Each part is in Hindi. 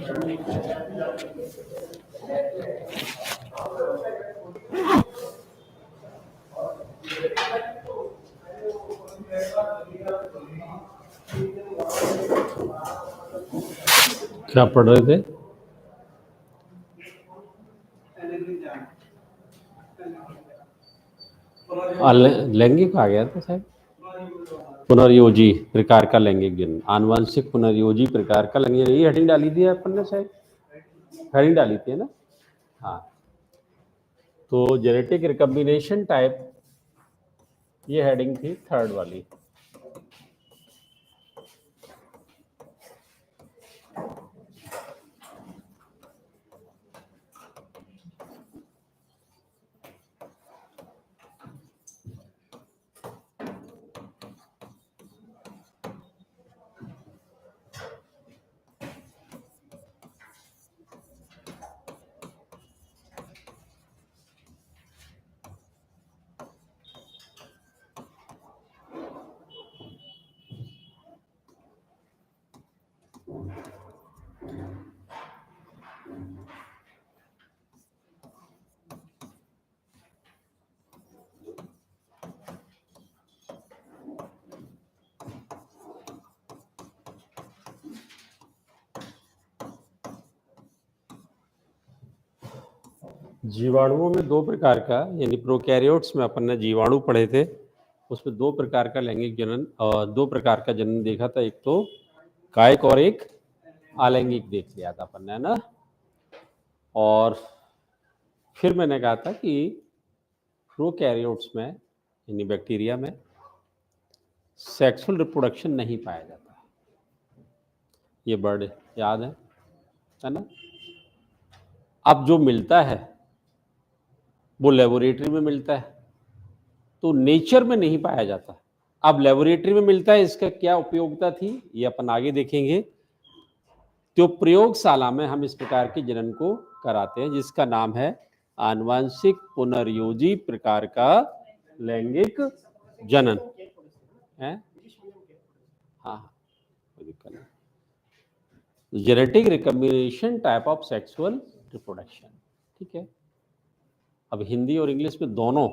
क्या पढ़ रहे थे? लैंगिक आ गया था शायद। पुनर्योजी प्रकार का लैंगिक जनन, आनुवंशिक पुनर्योजी प्रकार का लैंगिक, ये हेडिंग डाली थी अपन ने, शायद हेडिंग डाली थी ना। हाँ, तो जेनेटिक रिकम्बिनेशन टाइप, ये हेडिंग थी थर्ड वाली। जीवाणुओं में दो प्रकार का, यानी प्रोकैरियोट्स में अपन ने जीवाणु पढ़े थे, उसमें दो प्रकार का लैंगिक जनन और दो प्रकार का जनन देखा था, एक तो कायिक और एक अलैंगिक देख लिया था अपन ने ना। और फिर मैंने कहा था कि प्रोकैरियोट्स में, यानी बैक्टीरिया में, सेक्सुअल रिप्रोडक्शन नहीं पाया जाता। ये वर्ड याद है ना। अब जो मिलता है वो लेबोरेटरी में मिलता है, तो नेचर में नहीं पाया जाता। अब लेबोरेटरी में मिलता है, इसका क्या उपयोगिता थी ये अपन आगे देखेंगे। तो प्रयोगशाला में हम इस प्रकार के जनन को कराते हैं, जिसका नाम है आनुवंशिक पुनर्योजी प्रकार का लैंगिक जनन है। हाँ, कोई दिक्कत नहीं। Genetic recombination type of sexual reproduction, ठीक है। अब हिंदी और इंग्लिश में दोनों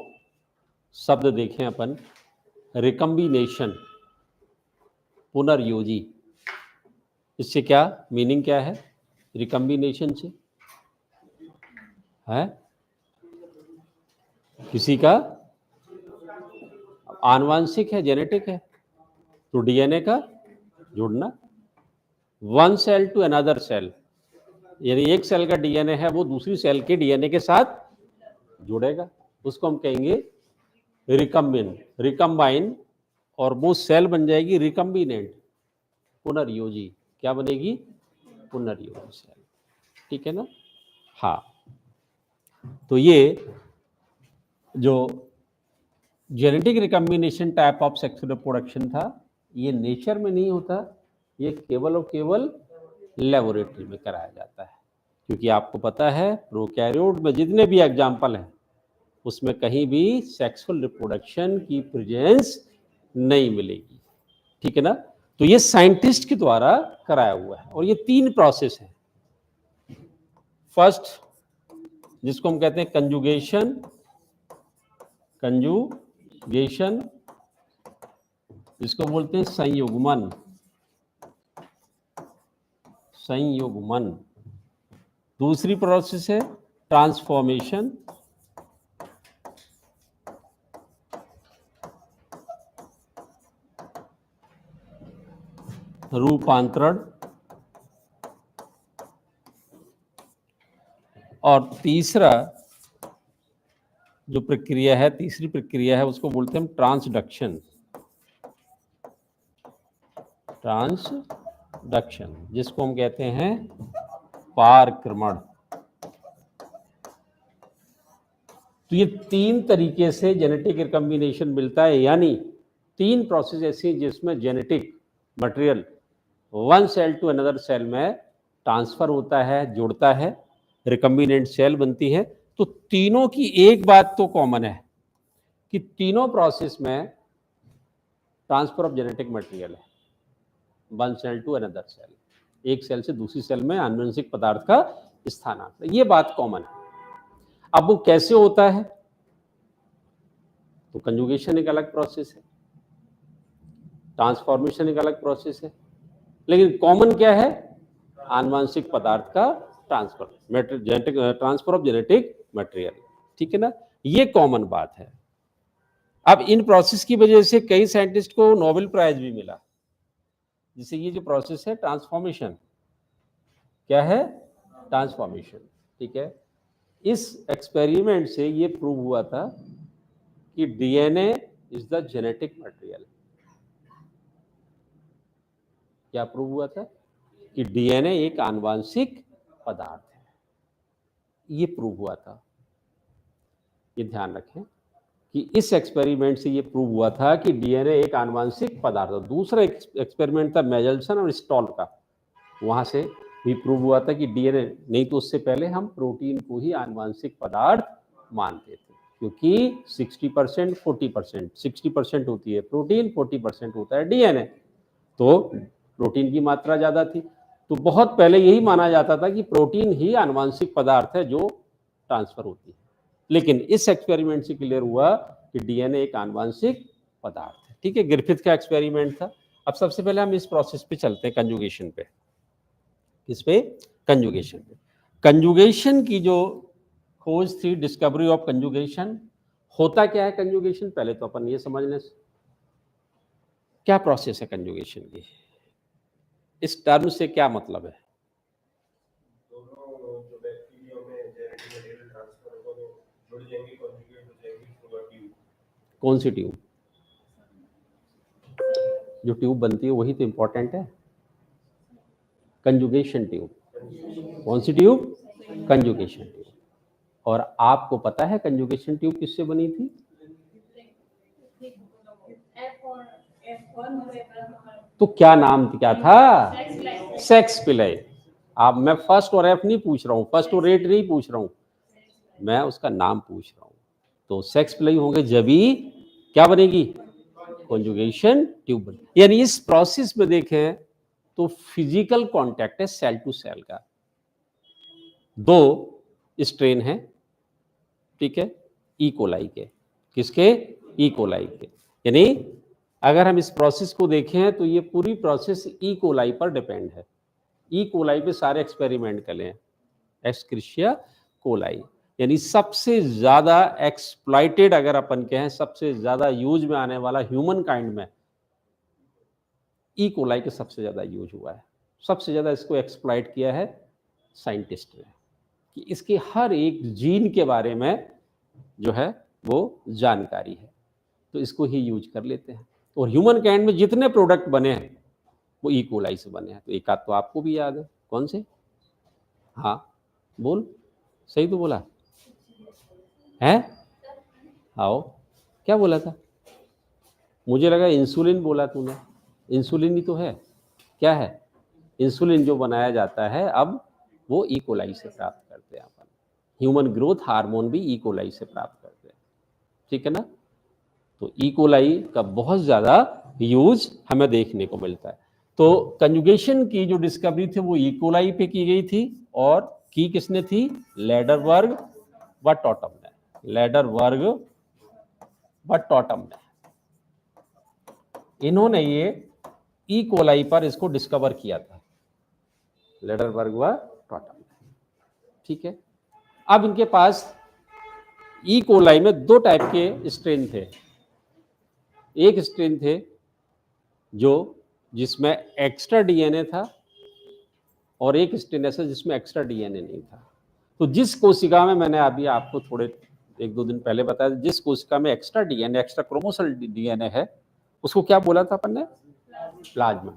शब्द देखें अपन। रिकम्बिनेशन, पुनर्योजी, इससे क्या मीनिंग क्या है? रिकम्बिनेशन से है किसी का आनुवंशिक है, जेनेटिक है, तो डीएनए का जुड़ना, one cell to another cell, यानी एक सेल का डीएनए है वो दूसरी सेल के डीएनए के साथ जुड़ेगा, उसको हम कहेंगे रिकम्बाइन, और वो सेल बन जाएगी रिकम्बिनेंट, पुनर्योजी। क्या बनेगी? पुनर्योजी सेल, ठीक है ना। हाँ, तो ये जो genetic recombination type of sexual reproduction था, ये नेचर में नहीं होता, ये केवल और केवल लेबोरेटरी में कराया जाता है। क्योंकि आपको पता है प्रोकैरियोट में जितने भी एग्जाम्पल हैं उसमें कहीं भी सेक्सुअल रिप्रोडक्शन की प्रेजेंस नहीं मिलेगी, ठीक है ना। तो ये साइंटिस्ट के द्वारा कराया हुआ है, और ये 3 प्रोसेस है। फर्स्ट, जिसको हम कहते हैं कंजुगेशन, जिसको बोलते हैं संयुग्मन। दूसरी प्रोसेस है ट्रांसफॉर्मेशन, रूपांतरण, और तीसरा जो प्रक्रिया है, तीसरी प्रक्रिया है, उसको बोलते हैं ट्रांसडक्शन, जिसको हम कहते हैं पारक्रमण। तो ये 3 तरीके से जेनेटिक रिकम्बिनेशन मिलता है, यानी 3 प्रोसेस ऐसी जिसमें genetic material one cell to another cell में ट्रांसफर होता है, जुड़ता है, रिकम्बिनेंट सेल बनती है। तो तीनों की एक बात तो कॉमन है कि तीनों प्रोसेस में ट्रांसफर ऑफ जेनेटिक मटेरियल है, one cell to another cell. एक सेल से दूसरी सेल में आनुवंशिक पदार्थ का स्थानांतरण, ये बात कॉमन है। अब वो कैसे होता है, तो कंजुगेशन एक अलग प्रोसेस है, ट्रांसफॉर्मेशन एक अलग प्रोसेस है, लेकिन कॉमन क्या है, आनुवंशिक पदार्थ का transfer, genetic transfer of genetic material, ठीक है ना, ये कॉमन बात है। अब इन प्रोसेस की वजह से कई साइंटिस्ट को नोबेल प्राइज भी मिला, जिससे ये जो प्रोसेस है ट्रांसफॉर्मेशन, क्या है, ट्रांसफॉर्मेशन, ठीक है। इस एक्सपेरिमेंट से ये प्रूव हुआ था कि DNA is the genetic material. क्या प्रूव हुआ था कि डीएनए एक आनुवंशिक पदार्थ है, ये प्रूव हुआ था। ये ध्यान रखें कि इस एक्सपेरिमेंट से ये प्रूव हुआ था कि डीएनए एक आनुवंशिक पदार्थ है। दूसरा एक्सपेरिमेंट था मेजल्सन और स्टॉल का, वहां से भी प्रूव हुआ था कि डीएनए नहीं, तो उससे पहले हम प्रोटीन को ही आनुवंशिक पदार्थ मानते थे, क्योंकि 60% 40%, 60% होती है प्रोटीन, 40% होता है डीएनए, तो प्रोटीन की मात्रा ज्यादा थी, तो बहुत पहले यही माना जाता था कि प्रोटीन ही आनुवंशिक पदार्थ है जो ट्रांसफर होती है। लेकिन इस एक्सपेरिमेंट से क्लियर हुआ कि डीएनए एक आनुवंशिक पदार्थ है, ठीक है। ग्रिफिथ का एक्सपेरिमेंट था। अब सबसे पहले हम इस प्रोसेस पे चलते हैं, कंजुगेशन पे। किस पे, कंजुगेशन पे। कंजुगेशन की जो खोज थी, डिस्कवरी ऑफ कंजुगेशन, होता क्या है कंजुगेशन, पहले तो अपन ये समझ लें क्या प्रोसेस है कंजुगेशन की, इस टर्म से क्या मतलब है। कौन सी ट्यूब, जो ट्यूब बनती है वही तो इंपॉर्टेंट है, कंजुगेशन ट्यूब। कौन सी ट्यूब, कंजुगेशन ट्यूब। और आपको पता है कंजुगेशन ट्यूब किससे बनी थी, तो क्या नाम क्या था, सेक्स पिलाई। आप, मैं फर्स्ट और एफ नहीं पूछ रहा हूं, फर्स्ट और रेट नहीं पूछ रहा हूं, मैं उसका नाम पूछ रहा हूं। तो सेक्स पिलाई होंगे जब ही क्या बनेगी, कंजुगेशन ट्यूब बनेगी। यानी इस प्रोसेस में देखें तो फिजिकल कांटेक्ट है सेल टू सेल का, दो स्ट्रेन है, ठीक है, ई कोलाई के, किसके, ई कोलाई के। यानी अगर हम इस प्रोसेस को देखें तो ये पूरी प्रोसेस ई कोलाई पर डिपेंड है। ई कोलाई पे सारे एक्सपेरिमेंट कर लें, एस्क्रिशिया कोलाई, यानी सबसे ज्यादा एक्सप्लॉइटेड, अगर अपन कहें सबसे ज्यादा यूज में आने वाला ह्यूमन काइंड में ई कोलाई के सबसे ज्यादा यूज हुआ है, सबसे ज्यादा इसको एक्सप्लॉइट किया है साइंटिस्ट ने, कि इसके हर एक जीन के बारे में जो है वो जानकारी है, तो इसको ही यूज कर लेते हैं। और ह्यूमन काइंड में जितने प्रोडक्ट बने हैं वो ई कोलाई से बने हैं, तो एक आध तो आपको भी याद है, कौन से, हाँ बोल, सही तो बोला है, आओ, क्या बोला था, मुझे लगा इंसुलिन बोला तूने, इंसुलिन ही तो है, क्या है, इंसुलिन जो बनाया जाता है अब वो ई कोलाई से प्राप्त करते हैं अपन, ह्यूमन ग्रोथ हार्मोन भी ई कोलाई से प्राप्त करते हैं, ठीक है ना। तो ई कोलाई का बहुत ज़्यादा यूज हमें देखने को मिलता है। तो कंजुगेशन की जो डिस्कवरी थी वो ई कोलाई पे की गई थी, और की किसने थी, लेडरबर्ग व टॉटम ने, लेडरबर्ग व टॉटम ने, इन्होंने ये ई कोलाई पर इसको डिस्कवर किया था, लेडरबर्ग व टॉटम ने, ठीक है। अब इनके पास ई कोलाई में दो टाइप के स्ट्रेन थे, एक स्ट्रेन थे जो जिसमें एक्स्ट्रा डीएनए था, और एक स्ट्रेन ऐसा जिसमें एक्स्ट्रा डीएनए नहीं था। तो जिस कोशिका में, मैंने अभी आपको थोड़े एक दो दिन पहले बताया, जिस कोशिका में extra DNA, extra chromosomal DNA है, उसको क्या बोला था अपन ने, प्लाज्मिड।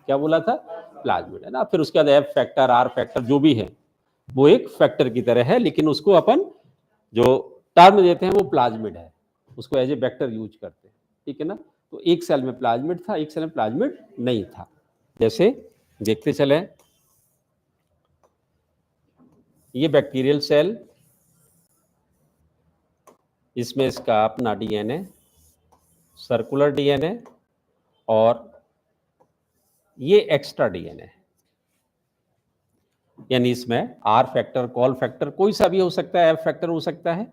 क्या बोला था, प्लाज्मिड, है ना। फिर उसके बाद एफ फैक्टर, आर फैक्टर, जो भी है वो एक फैक्टर की तरह है, लेकिन उसको अपन जो टर्म देते हैं वो प्लाज्मिड है, उसको एज ए वेक्टर यूज करते हैं, ठीक है ना। तो एक सेल में प्लाज्मिड था, एक सेल में प्लाज्मिड नहीं था। जैसे देखते चले, ये बैक्टीरियल सेल, इसमें इसका अपना डीएनए, सर्कुलर डीएनए, और ये एक्स्ट्रा डीएनए, यानी इसमें आर फैक्टर, कॉल फैक्टर कोई सा भी हो सकता है, एफ फैक्टर हो सकता है।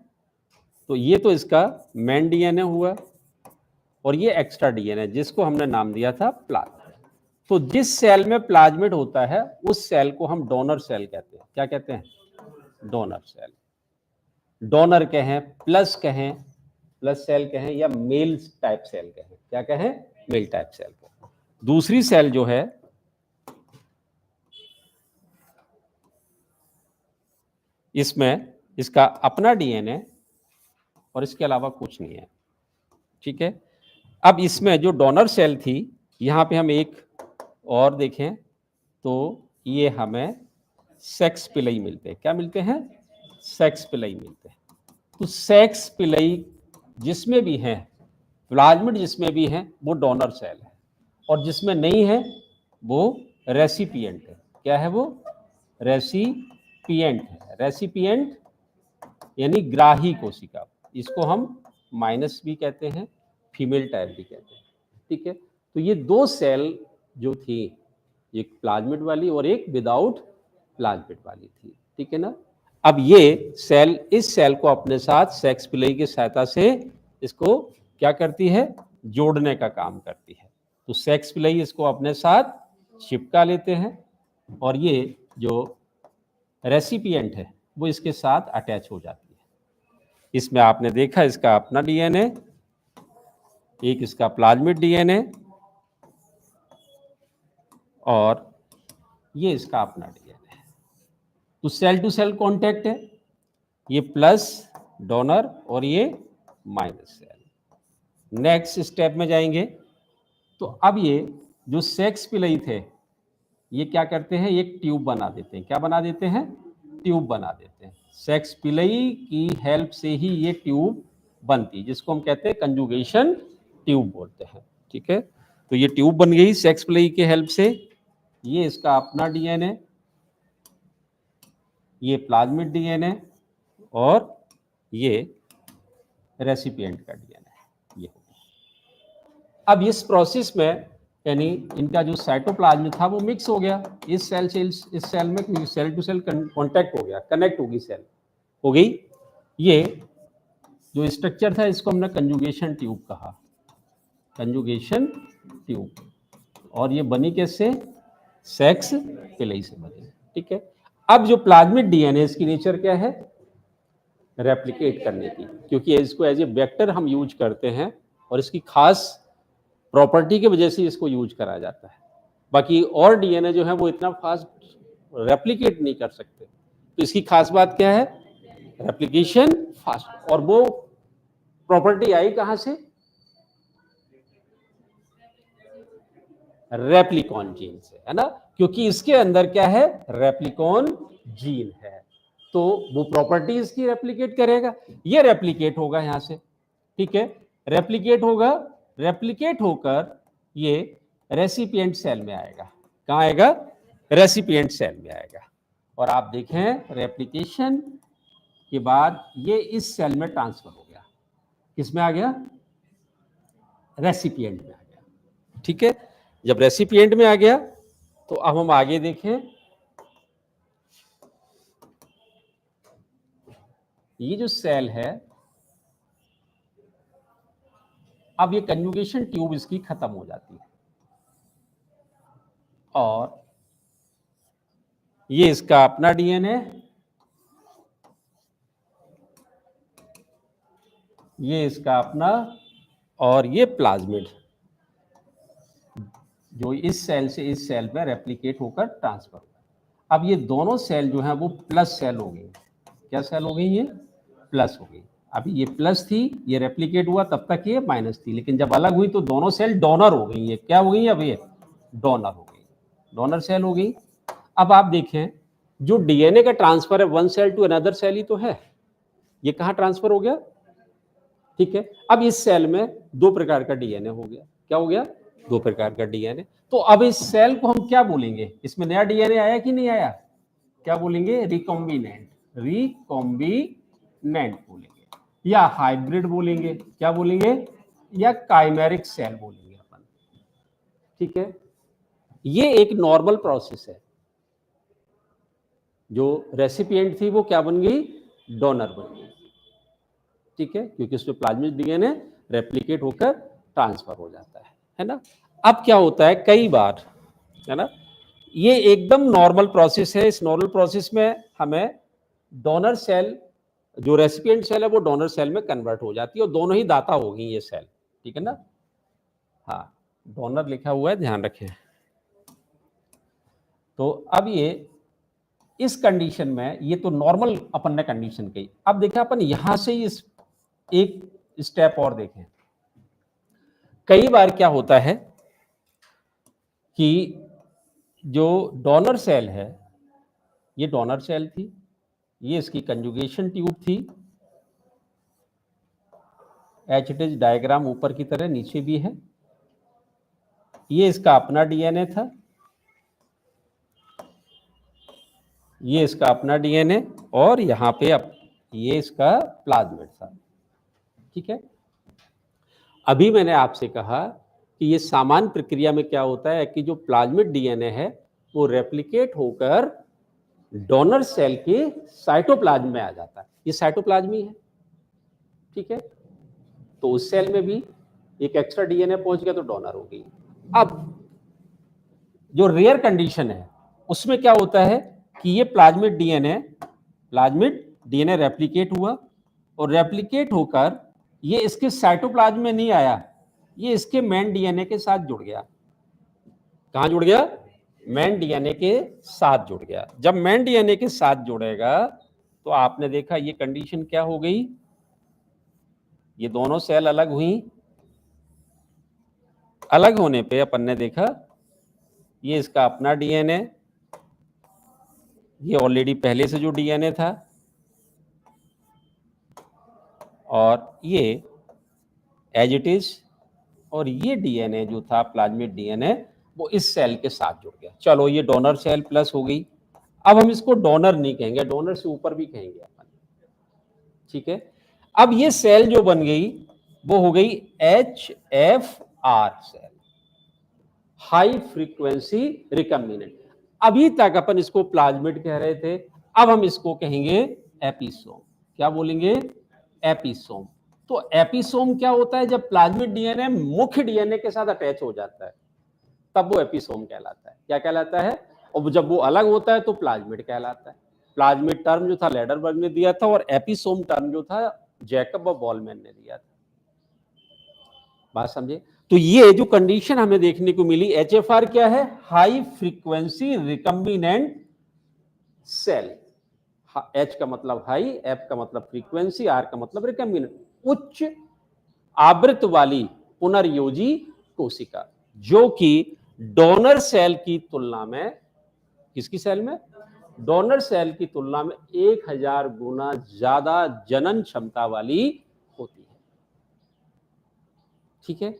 तो ये तो इसका मेन डीएनए हुआ, और ये एक्स्ट्रा डीएनए जिसको हमने नाम दिया था प्लाज्मिड। तो जिस सेल में प्लाज्मिड होता है उस सेल को हम डोनर सेल कहते हैं। क्या कहते हैं? Donor cell. डोनर कहें, प्लस सेल कहें, या मेल टाइप सेल कहें। क्या कहें? मेल टाइप सेल कहें। दूसरी सेल जो है इसमें इसका अपना डीएनए और इसके अलावा कुछ नहीं है। ठीक है। अब इसमें जो डोनर सेल थी, यहां पे हम एक और देखें तो ये हमें सेक्स पिलई मिलते हैं। क्या मिलते हैं? सेक्स पिलई मिलते हैं। तो सेक्स पिलई जिसमें भी है, प्लाज्मिड जिसमें भी है, वो डोनर सेल है, और जिसमें नहीं है वो रेसिपिएंट है। क्या है वो? रेसिपिएंट है। रेसिपिएंट यानी ग्राही कोशिका। इसको हम माइनस भी कहते हैं, फीमेल टाइप भी कहते हैं। ठीक है। तो ये दो सेल जो थी, एक प्लाज्मिड वाली और एक विदाउट प्लाज्मिड वाली थी। ठीक है ना। अब ये सेल, इस सेल को अपने साथ सेक्स पिलई की सहायता से इसको क्या करती है? जोड़ने का काम करती है। तो सेक्स पिलई इसको अपने साथ चिपका लेते हैं, और ये जो रेसिपिएंट है वो इसके साथ अटैच हो जाती है। इसमें आपने देखा इसका अपना डीएनए, एक इसका प्लाज्मिड डीएनए, और ये इसका अपना डीएनए है। तो सेल टू सेल कांटेक्ट है, ये प्लस डोनर और ये माइनस सेल। नेक्स्ट स्टेप में जाएंगे तो अब ये जो सेक्स पिलई थे ये क्या करते हैं? एक ट्यूब बना देते हैं। क्या बना देते हैं? ट्यूब बना देते हैं। सेक्स पिलई की हेल्प से ही ये ट्यूब बनती, जिसको हम कहते हैं कंजुगेशन ट्यूब बोलते हैं। ठीक है। तो ये ट्यूब बन गई सेक्स पिलई के हेल्प से। ये इसका अपना डीएनए, ये प्लाज्मिड डीएनए, और ये रेसिपिएंट का डीएनए। ये अब इस प्रोसेस में यानी इनका जो साइटोप्लाज्म था वो मिक्स हो गया, इस सेल से इस सेल में सेल टू सेल कांटेक्ट हो गया, कनेक्ट होगी सेल हो गई। ये जो स्ट्रक्चर था इसको हमने कंजुगेशन ट्यूब कहा, कंजुगेशन ट्यूब। और ये बनी कैसे? सेक्स पिलई से बनी। ठीक है। अब जो प्लाज्मिड डीएनए इसकी नेचर क्या है? रेप्लिकेट करने की, क्योंकि इसको एज ए वेक्टर हम यूज करते हैं और इसकी खास प्रॉपर्टी की वजह से इसको यूज करा जाता है। बाकी और डीएनए जो है वो इतना फास्ट रेप्लिकेट नहीं कर सकते। तो इसकी खास बात क्या है? Replication fast. और वो प्रॉपर्टी आई कहां से? रेप्लिकॉन जीन से, है ना। क्योंकि इसके अंदर क्या है? रेप्लिकॉन जीन है, तो वो प्रॉपर्टी इसकी रेप्लिकेट करेगा। ये रेप्लिकेट होगा यहां से। ठीक है। रेप्लिकेट होगा, रेप्लिकेट होकर ये रेसिपिएंट सेल में आएगा। कहां आएगा? रेसिपिएंट सेल में आएगा। और आप देखें रेप्लिकेशन के बाद ये इस सेल में ट्रांसफर हो गया। किसमें आ गया? रेसिपिएंट में आ गया। ठीक है। जब रेसिपिएंट में आ गया तो अब हम आगे देखें। ये जो सेल है, अब ये कंजुगेशन ट्यूब इसकी खत्म हो जाती है, और ये इसका अपना डीएनए, ये इसका अपना, और ये प्लाज्मिड जो इस सेल से इस सेल में रेप्लिकेट होकर ट्रांसफर हुआ। अब ये दोनों सेल जो है वो प्लस सेल हो गई। क्या सेल हो गई? ये प्लस हो गई। अभी ये प्लस थी, ये रेप्लिकेट हुआ, तब तक ये माइनस थी, लेकिन जब अलग हुई तो दोनों सेल डोनर हो गई। ये क्या हो गई? अब ये डोनर हो गई, डोनर सेल हो गई। अब आप देखें जो डीएनए का ट्रांसफर है one cell to another cell ही तो है, ये कहाँ ट्रांसफर हो गया? ठीक है। अब इस सेल में दो प्रकार का डीएनए हो गया। क्या हो गया? दो प्रकार का डीएनए। तो अब इस सेल को हम क्या बोलेंगे? इसमें नया डीएनए आया कि नहीं आया? क्या बोलेंगे? रिकॉम्बिनेंट, रिकॉम्बिनेंट बोलेंगे, या हाइब्रिड बोलेंगे। क्या बोलेंगे? या काइमेरिक सेल बोलेंगे अपन। ठीक है। ये एक नॉर्मल प्रोसेस है। जो रेसिपिएंट थी वो क्या बन गई, डोनर बन गई, ठीक है, क्योंकि उसमें प्लाज्मिक डीएनए रेप्लिकेट होकर ट्रांसफर हो जाता है ना। अब क्या होता है कई बार, है ना, ये एकदम नॉर्मल प्रोसेस है। इस नॉर्मल प्रोसेस में हमें डोनर सेल, जो रेसिपिएंट सेल है वो डोनर सेल में कन्वर्ट हो जाती है और दोनों ही दाता होगी ये सेल, ठीक है ना। हाँ, डोनर लिखा हुआ है, ध्यान रखें। तो अब ये इस कंडीशन में, ये तो नॉर्मल अपन ने कंडीशन कही। अब देखें अपन यहां से इस एक स्टेप और देखें। कई बार क्या होता है कि जो डोनर सेल है, ये डोनर सेल थी, ये इसकी कंजुगेशन ट्यूब थी, एच इट इज डायग्राम ऊपर की तरह नीचे भी है, ये इसका अपना डीएनए था, ये इसका अपना डीएनए, और यहां पे अब ये इसका प्लाज्मिड था, ठीक है। अभी मैंने आपसे कहा कि ये सामान्य प्रक्रिया में क्या होता है कि जो प्लाज्मिड डीएनए है वो रेप्लिकेट होकर डोनर सेल के साइटोप्लाज्म में आ जाता है। ये साइटोप्लाज्म ही है, ठीक है। तो उस सेल में भी एक एक्स्ट्रा डीएनए पहुंच गया तो डोनर हो गई। अब जो रेयर कंडीशन है उसमें क्या होता है कि ये प्लाज्मिड डीएनए रेप्लिकेट हुआ और रेप्लिकेट होकर ये इसके साइटोप्लाज्म में नहीं आया, ये इसके मेन डीएनए के साथ जुड़ गया। कहां जुड़ गया, मेन डीएनए के साथ जुड़ गया। जब मेन डीएनए के साथ जुड़ेगा तो आपने देखा ये कंडीशन क्या हो गई, ये दोनों सेल अलग हुई। अलग होने पे अपन ने देखा ये इसका अपना डीएनए, ये ऑलरेडी पहले से जो डीएनए था, और ये एज इट इज, और ये डीएनए जो था प्लाज्मिड डीएनए वो इस सेल के साथ जुड़ गया। चलो ये डोनर सेल प्लस हो गई। अब हम इसको डोनर नहीं कहेंगे, डोनर से ऊपर भी कहेंगे अपन, ठीक है। अब ये सेल जो बन गई वो हो गई HFR cell, high frequency recombinant. अभी तक अपन इसको प्लाज्मिड कह रहे थे, अब हम इसको कहेंगे एपिसोम। क्या बोलेंगे, एपिसोम। तो एपिसोम क्या होता है, जब प्लाज्मिड डीएनए मुख्य डीएनए के साथ अटैच हो जाता है तब वो एपिसोम कहलाता है। क्या कहलाता है, और जब वो अलग होता है तो प्लाज्मिड कहलाता है। प्लाज्मिड टर्म जो था लेडरबर्ग ने दिया था और एपिसोम टर्म जो था जैकब और बॉलमैन ने दिया था। बात समझे। तो ये जो कंडीशन हमें देखने को मिली, एचएफआर क्या है, high frequency recombinant cell. H का मतलब हाई, एफ का मतलब फ्रीक्वेंसी, आर का मतलब रिकम्बिनेंट, उच्च आवृत्त वाली पुनर्योजी कोशिका, जो कि डोनर सेल की तुलना में, किसकी सेल में, डोनर सेल की तुलना में 1000 गुना ज्यादा जनन क्षमता वाली होती है, ठीक है।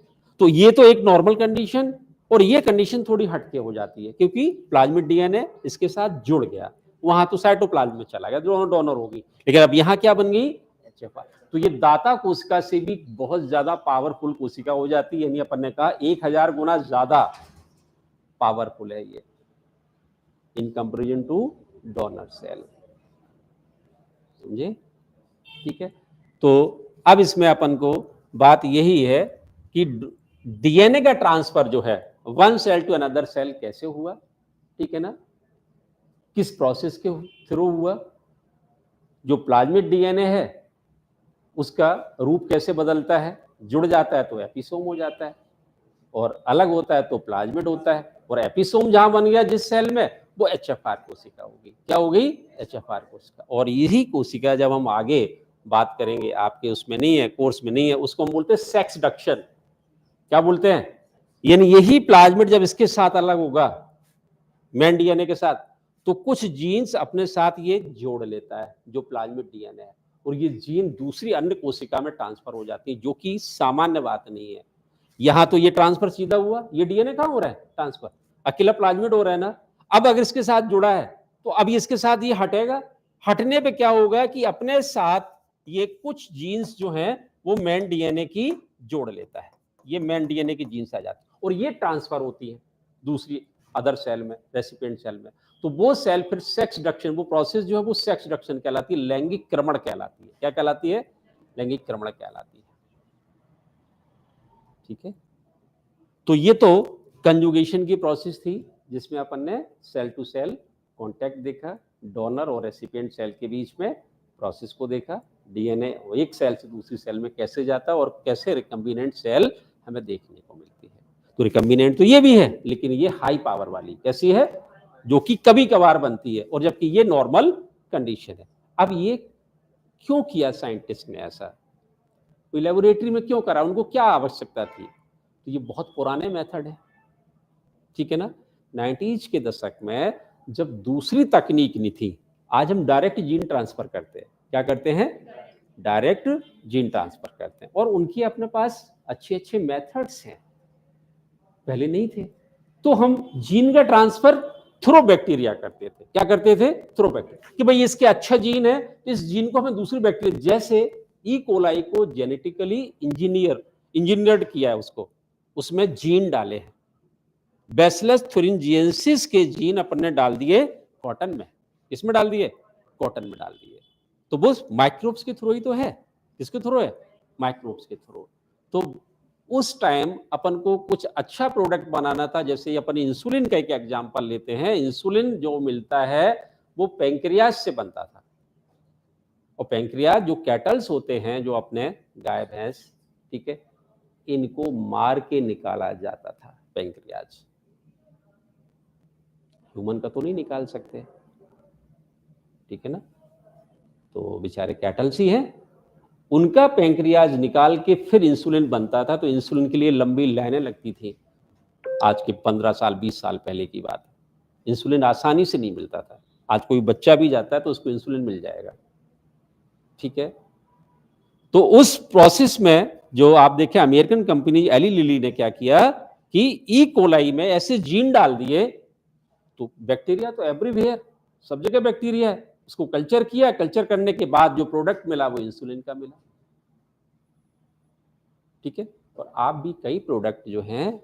तो ये तो एक नॉर्मल कंडीशन, और ये कंडीशन थोड़ी हटके हो जाती है क्योंकि प्लाज्मिड डीएनए इसके साथ जुड़ गया, वहां तो साइटोप्लाज्म में चला गया, दोनों डोनर हो गई। लेकिन अब यहां क्या बन गई, एचएफआर। तो ये दाता कोशिका से भी बहुत ज्यादा पावरफुल कोशिका हो जाती है, यानी अपन ने कहा 1000 गुना ज्यादा पावरफुल है ये in comparison to donor cell, समझे, ठीक है। तो अब इसमें अपन को बात यही है कि डीएनए का ट्रांसफर जो है one cell to another cell कैसे हुआ, ठीक है ना, किस प्रोसेस के थ्रू हुआ। जो प्लाज्मिड डीएनए है उसका रूप कैसे बदलता है, जुड़ जाता है तो एपिसोम हो जाता है, और अलग होता है तो प्लाज्मिड होता है। और एपिसोम जहां बन गया जिस सेल में, वो एचएफआर कोशिका होगी। क्या हो गई, एचएफआर कोशिका। और यही कोशिका जब हम आगे बात करेंगे, आपके उसमें नहीं है, कोर्स में नहीं है, उसको हम बोलते हैं सेक्स डक्शन। क्या बोलते हैं, यानी यही प्लाज्मिड जब इसके साथ अलग होगा मेन डीएनए के साथ, तो कुछ जीन्स अपने साथ ये जोड़ लेता है जो प्लाज्मिड डीएनए है, और ये जीन दूसरी अन्य कोशिका में ट्रांसफर हो जाती है, जो कि सामान्य बात नहीं है। यहां तो ये ट्रांसफर सीधा हुआ, ये डीएनए कहां हो रहा है ट्रांसफर, अकेला प्लाज्मिड हो रहा है ना। अब अगर इसके साथ जुड़ा है तो अब इसके साथ ये हटेगा, हटने पे क्या होगा कि अपने साथ ये कुछ जीन्स जो हैं वो मेन डीएनए की जोड़ लेता है, ये मेन डीएनए की जीन्स आ जाती है और ये ट्रांसफर होती है दूसरी अदर सेल में, रेसिपिएंट सेल में, तो वो सेल फिर सेक्स डक्शन, वो प्रोसेस जो है वो सेक्स डक्शन कहलाती है, लैंगिक क्रमण कहलाती है। क्या कहलाती है? लैंगिक क्रमण कहलाती है। ठीक है, तो ये तो कंजुगेशन की प्रोसेस थी जिसमें अपन ने सेल टू सेल कांटेक्ट देखा, डोनर और रेसिपिएंट सेल के बीच में प्रोसेस को देखा, डीएनए एक सेल से दूसरी सेल में कैसे जाता है और कैसे रिकम्बिनेंट सेल हमें देखने को मिलती है। तो रिकम्बिनेंट तो ये भी है, लेकिन ये हाई पावर वाली कैसी है, जो कि कभी कभार बनती है, और जबकि ये नॉर्मल कंडीशन है। अब ये क्यों किया साइंटिस्ट ने ऐसा, तो लेबोरेटरी में क्यों करा, उनको क्या आवश्यकता थी? तो ये बहुत पुराने मेथड है, ठीक है ना। 90s के दशक में जब दूसरी तकनीक नहीं थी, आज हम डायरेक्ट जीन ट्रांसफर करते हैं। क्या करते हैं? डायरेक्ट जीन ट्रांसफर करते हैं, और उनके अपने पास अच्छे अच्छे मेथड्स हैं, पहले नहीं थे। तो हम जीन का ट्रांसफर थ्रू बैक्टीरिया करते थे। क्या करते थे? थ्रू बैक्टीरिया, कि भाई इसके अच्छा जीन है, इस जीन को हमें दूसरी बैक्टीरिया, जैसे ई कोलाई को जेनेटिकली इंजीनियर्ड किया है, उसको उसमें जीन डाले हैं, बैसिलस थुरिंजिएंसिस के जीन अपन ने डाल दिए कॉटन में। किसमें डाल दिए? कॉटन में डाल दिए। तो वो माइक्रोब्स के थ्रू ही तो है। किसके थ्रू है? माइक्रोब्स के थ्रू। तो उस टाइम अपन को कुछ अच्छा प्रोडक्ट बनाना था, जैसे अपन इंसुलिन का एक एग्जांपल लेते हैं। इंसुलिन जो मिलता है वो पैंक्रियाज से बनता था, और पैंक्रियाज जो कैटल्स होते हैं, जो अपने गाय भैंस, ठीक है, इनको मार के निकाला जाता था पैंक्रियाज। ह्यूमन का तो नहीं निकाल सकते, ठीक है ना। तो बेचारे कैटल्स ही हैं, उनका पैंक्रियाज निकाल के फिर इंसुलिन बनता था। तो इंसुलिन के लिए लंबी लाइनें लगती थी। आज के 15 साल 20 साल पहले की बात है। इंसुलिन आसानी से नहीं मिलता था। आज कोई बच्चा भी जाता है तो उसको इंसुलिन मिल जाएगा, ठीक है। तो उस प्रोसेस में जो आप देखें, अमेरिकन कंपनी एली लिली ने क्या किया कि ई कोलाई में ऐसे जीन डाल दिए, तो बैक्टीरिया तो एवरीवेयर, सब जगह बैक्टीरिया है, उसको कल्चर किया, कल्चर करने के बाद जो प्रोडक्ट मिला वो इंसुलिन का मिला, ठीक है। और आप भी कई प्रोडक्ट जो हैं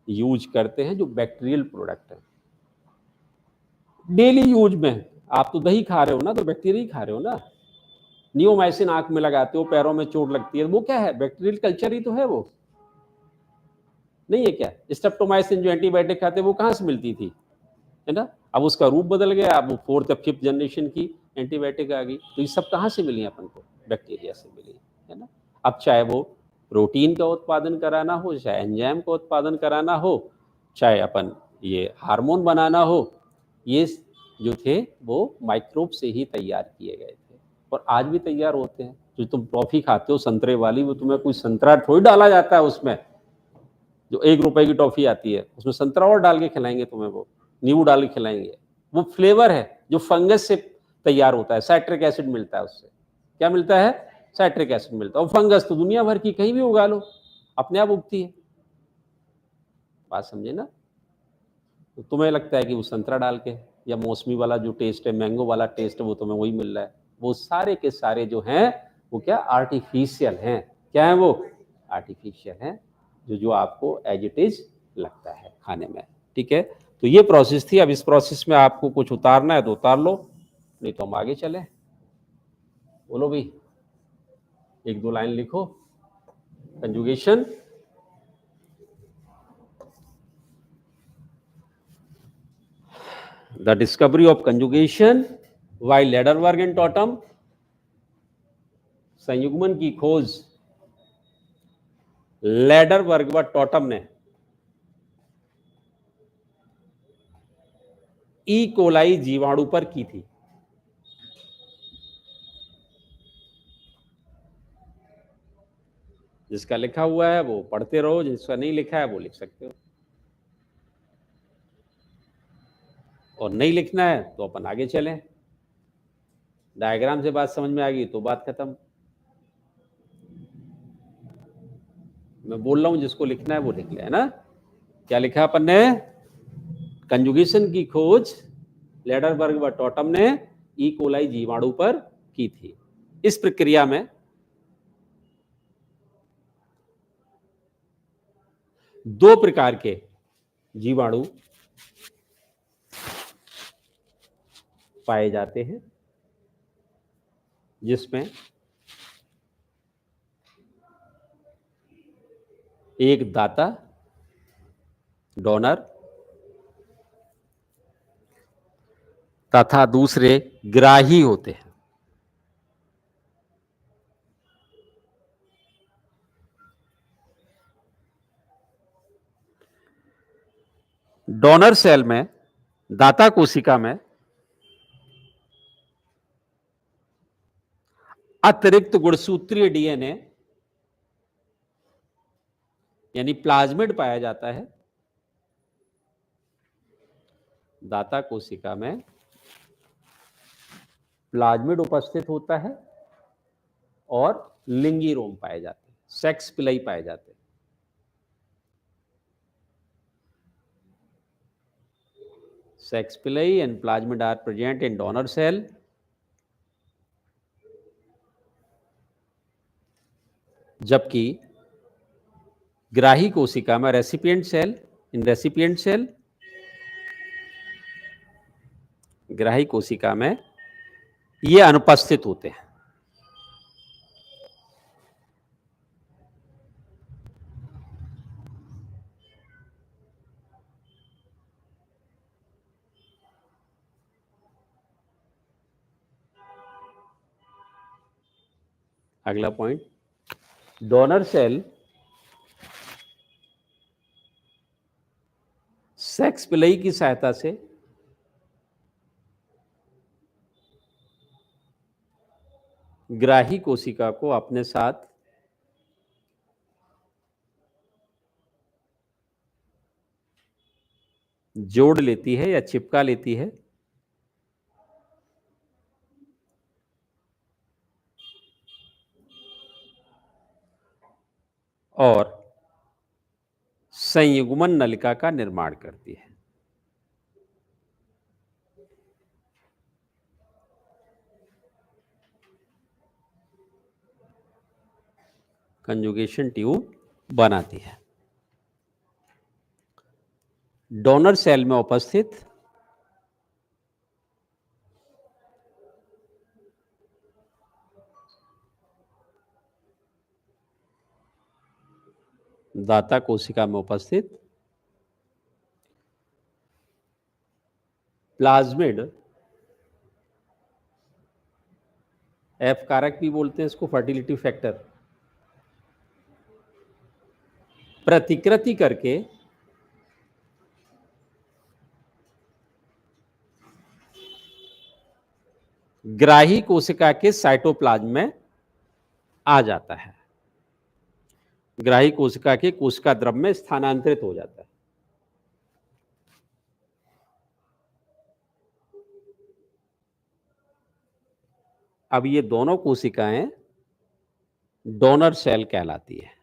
यूज करते हैं जो बैक्टीरियल प्रोडक्ट है, डेली यूज में। आप तो दही खा रहे हो ना, तो बैक्टीरिया ही खा रहे हो ना। नियोमाइसिन आंख में लगाते हो, पैरों में चोट लगती है, वो क्या है? बैक्टीरियल कल्चर ही तो है, वो नहीं है क्या? स्ट्रेप्टोमाइसिन जो एंटीबायोटिक खाते हैं वो कहाँ से मिलती थी, है ना। अब उसका रूप बदल गया, अब वो 4th या 5th जनरेशन की एंटीबायोटिक आ गई। तो ये सब कहाँ से मिली अपन को? बैक्टीरिया से मिली, है ना। अब चाहे वो प्रोटीन का उत्पादन कराना हो, चाहे एंजाइम का उत्पादन कराना हो, चाहे अपन ये हार्मोन बनाना हो, ये जो थे वो माइक्रोब से ही तैयार किए गए थे, और आज भी तैयार होते हैं। जो तुम टॉफी खाते हो संतरे वाली, वो तुम्हें कोई संतरा थोड़ी डाला जाता है उसमें। जो 1 रुपए की टॉफी आती है उसमें संतरा और डाल के खिलाएंगे तुम्हें, वो नींबू डाल के खिलाएंगे। वो फ्लेवर है जो फंगस से तैयार होता है, साइट्रिक एसिड मिलता है उससे। क्या मिलता है? साइट्रिक एसिड मिलता है। और फंगस तो दुनिया भर की कहीं भी उगा लो, अपने आप उगती है। बात समझे ना। तो तुम्हें लगता है कि वो संतरा डाल के या मौसमी वाला जो टेस्ट है, मैंगो वाला टेस्ट है, वो तुम्हें वही मिल रहा है। वो सारे के सारे जो हैं वो क्या? आर्टिफिशियल हैं। क्या है वो? आर्टिफिशियल हैं, जो आपको एज इट इज लगता है खाने में, ठीक है। तो ये प्रोसेस थी। अब इस प्रोसेस में आपको कुछ उतारना है तो उतार लो, नहीं तो हम आगे चले। बोलो भाई, 1-2 लाइन लिखो। Conjugation, the discovery of conjugation by Lederberg and Tatum, संयुग्मन की खोज लेडरबर्ग व टॉटम ने ई कोलाई जीवाणु पर की थी। जिसका लिखा हुआ है वो पढ़ते रहो, जिसका नहीं लिखा है वो लिख सकते हो, और नहीं लिखना है तो अपन आगे चलें। डायग्राम से बात समझ में आ गई तो बात खत्म। मैं बोल रहा हूं, जिसको लिखना है वो लिख ले, है ना। क्या लिखा अपन ने? कंजुगेशन की खोज लेडरबर्ग व टॉटम ने ई कोलाई जीवाणु पर की थी। इस प्रक्रिया में दो प्रकार के जीवाणु पाए जाते हैं, जिसमें एक दाता, डोनर, तथा दूसरे ग्राही होते हैं। डोनर सेल में, दाता कोशिका में अतिरिक्त गुणसूत्रीय डीएनए यानी प्लाज्मिड पाया जाता है। दाता कोशिका में प्लाज्मिड उपस्थित होता है और लिंगी रोम पाए जाते हैं, सेक्स पिलाई पाए जाते हैं। Sex pili and plasmid are present in donor cell. जबकि ग्राही कोशिका में रेसिपिएंट सेल, इन रेसिपिएंट सेल, ग्राही कोशिका में ये अनुपस्थित होते हैं। अगला पॉइंट, डोनर सेल सेक्स पिलई की सहायता से ग्राही कोशिका को अपने साथ जोड़ लेती है या चिपका लेती है। और संयुग्मन नलिका का निर्माण करती है। कंजुगेशन ट्यूब बनाती है। डोनर सेल में उपस्थित दाता कोशिका में उपस्थित प्लाज्मिड, एफ कारक भी बोलते हैं इसको, फर्टिलिटी फैक्टर, प्रतिकृति करके ग्राही कोशिका के साइटोप्लाज्म में आ जाता है, ग्राही कोशिका के कोशिका द्रव में स्थानांतरित हो जाता है। अब ये दोनों कोशिकाएं डोनर सेल कहलाती है।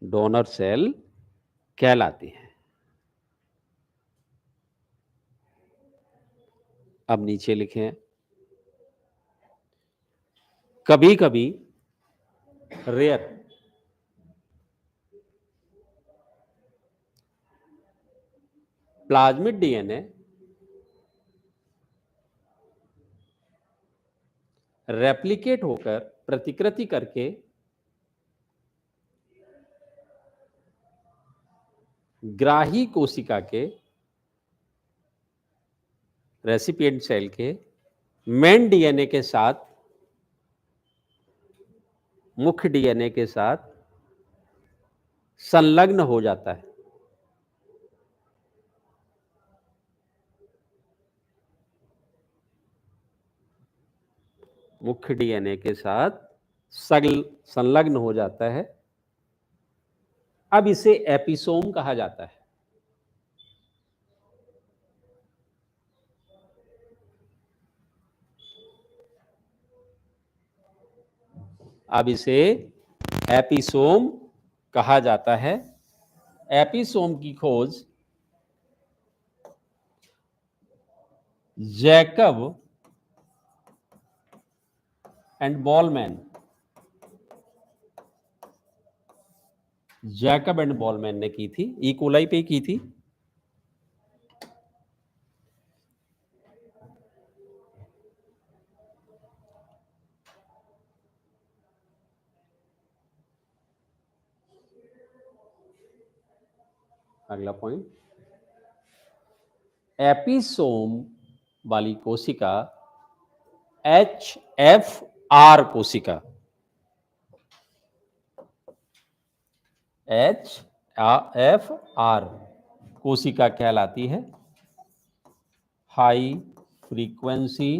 डोनर सेल कहलाती है। अब नीचे लिखें, कभी कभी रेयर प्लाज्मिड डीएनए रेप्लिकेट होकर प्रतिकृति करके ग्राही कोशिका के रेसिपिएंट सेल के मेन डीएनए के साथ, मुख्य डीएनए के साथ संलग्न हो जाता है। मुख्य डीएनए के साथ संलग्न हो जाता है। अब इसे एपिसोम कहा जाता है। अब इसे एपिसोम कहा जाता है। एपिसोम की खोज Jacob and ballman Jacob and ballman ने की थी, ई कोलाई पे की थी। अगला पॉइंट, एपिसोम वाली कोशिका HFR कोशिका, HFR कोशिका कहलाती है हाई फ्रीक्वेंसी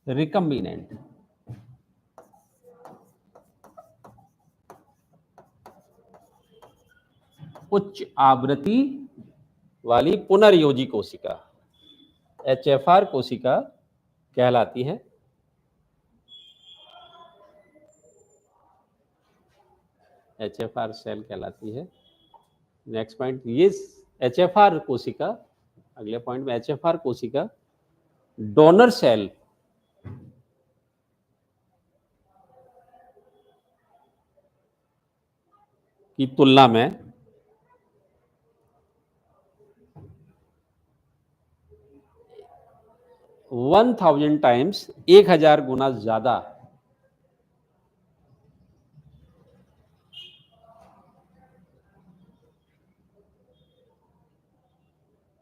रिकम्बिनेंट। उच्च आवृत्ति वाली पुनर्योजी कोशिका HFR कोशिका कहलाती है HFR सेल कहलाती है। नेक्स्ट पॉइंट, ये HFR कोशिका, अगले पॉइंट में HFR कोशिका डोनर सेल की तुलना में 1000 टाइम्स 1000 गुना ज्यादा